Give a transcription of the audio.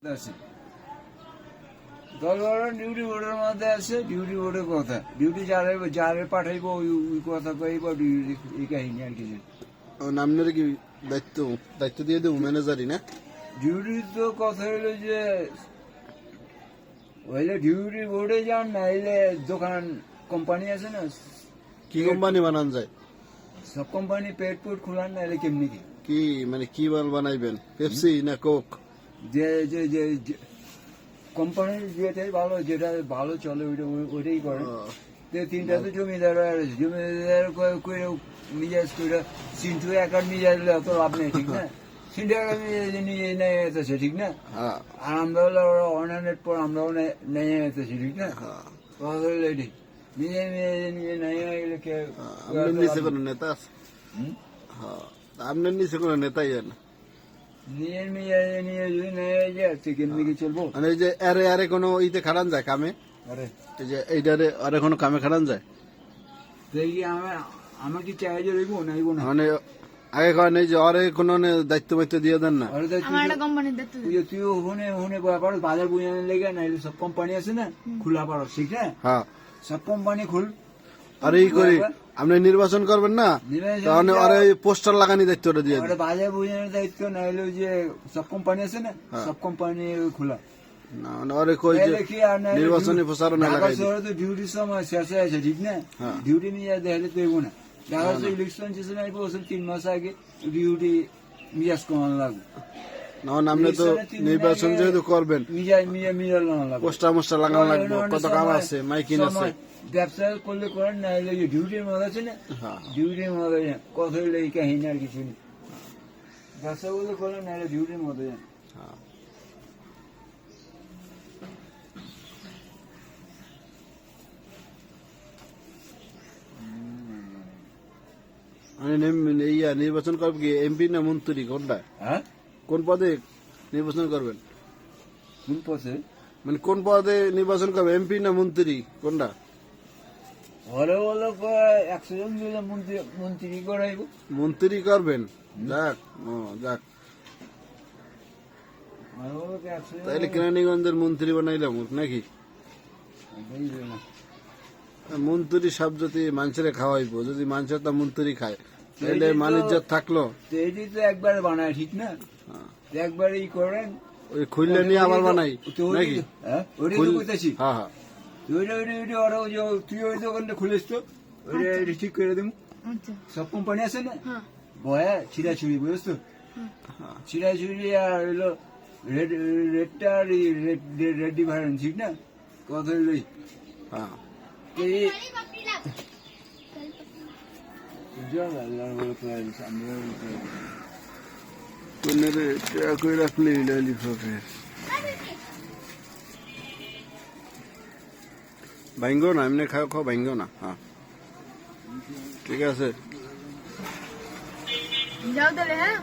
আছে দল ডিউটি বোর্ডের মধ্যে আছে ডিউটি বোর্ডের কথা ডিউটি যারে পাঠাইবো ওই কথা কইব ডিউটি এই কাহিনী আর কিছু আপনার কি দায়িত্ব দায়িত্ব দিয়ে দেবো ম্যানেজারই না ডিউটি তো কথা হইলো যে হইলে ডিউটি বোর্ডে যান না হইলে দোকান কোম্পানি আছে না কি কোম্পানি বানান যায় সব কোম্পানি পেট পুট খোলান না হলে কেমনি কি কি মানে কি মাল বানাইবেন পেপসি না কোক যে যে যে কোম্পানির যেটাই ভালো যেটা ভালো চলে ওইটাই করে তিনটা তো জমিদার আছে জমিদার করে মিজাজ করে সিন্টু একার মিজাজ অত লাভ নেই ঠিক না সিন্টু একার মিজাজ নিয়ে নেয় যেতেছে ঠিক না আর আমরা হলো অনলাইনের পর আমরাও নেয় যেতেছি ঠিক না কথা হইলো এটি নিজে নিয়ে নেয় গেলে কে আপনার নিচে কোনো নেতা আছে আপনার নিচে কোনো নেতাই না নিজের মিজাজ নিয়ে যদি নেয় যায় তুই কেমনি কি চলবো মানে এই যে আরে আরে কোনো ইতে খাটান যায় কামে আরে এই যে এইটারে আরে কোনো কামে খাটান যায় দেখি আমার কি চাই যে রইবো নাইবো না মানে আগে কয় নেই যে আরে কোনো দায়িত্ব মাইত্ব দিয়ে দেন না আমার একটা কোম্পানির দায়িত্ব তুই ওখানে পারো বাজার বুঝানোর লেগে না সব কোম্পানি আছে না খোলা পারো ঠিক না হ্যাঁ সব কোম্পানি খুল আর এই করি আপনি নির্বাচন করবেন না তাহলে আরে পোস্টার লাগানি দায়িত্বটা দিয়ে দেন বাজার বুঝানোর দায়িত্ব না হলে যে সব কোম্পানি আছে না সব কোম্পানি খোলা না মানে আরে কই যে নির্বাচনী প্রচারণা লাগাই দিই শহরে তো ডিউটির সময় শেষে আছে ঠিক না ডিউটি নিয়ে দেখলে তো এগো না ঢাকা শহরে ইলেকশন শেষে নাই বলছেন 3 মাস আগে ডিউটি মিজাজ কমানো লাগবে না আপনি তো নির্বাচন যেহেতু করবেন মিজাজ লাগবে পোস্টার মোস্টার লাগানো লাগবে কত কাম আছে মাইকিং আছে ব্যবসা করলে করেন না হলে ডিউটির মধ্যে আছে না ডিউটির মধ্যে কথা হইলে এই কাহিনী আর কিছু নেই ব্যবসা করলে করেন না হলে ডিউটির মধ্যে ইয়া নির্বাচন করবে কি এমপি না মন্ত্রী কোনটা হ্যাঁ কোন পদে নির্বাচন করবেন কোন পথে মানে কোন পদে নির্বাচন করবে এমপি না মন্ত্রী কোনটা ঘরে বলো 100 জন মিলে মন্ত্রী করাইব মন্ত্রী করবেন যাক ও যাক তাইলে কেরানীগঞ্জের মন্ত্রী বানাইলাম নাকি মন্ত্রী সব যদি মানুষের খাওয়াইবো যদি মানুষের তা মন্ত্রী খায় তাহলে মানিজ্জত থাকলো এটি তো একবার বানায় ঠিক না একবার ই করেন ওই খুললে নিয়ে আবার বানাই নাকি ওইটাই তো কইতাছি হ্যাঁ হ্যাঁ তুই ওই দোকানটা খুলিস তো ওইটা ঠিক করে দেবো সব কোম্পানি আছে না বয়া ছিড়াছুড়ি বুঝছ তো ছিড়াছুড়ি আর হইলো রেডটা আর রেড ডিফারেন্স ঠিক না কথা হইলো হ্যাঁ রাখলে ভাঙ্গো না এমনি খাও খাও ভাঙ্গো না হ্যাঁ ঠিক আছে যাও তাহলে হ্যাঁ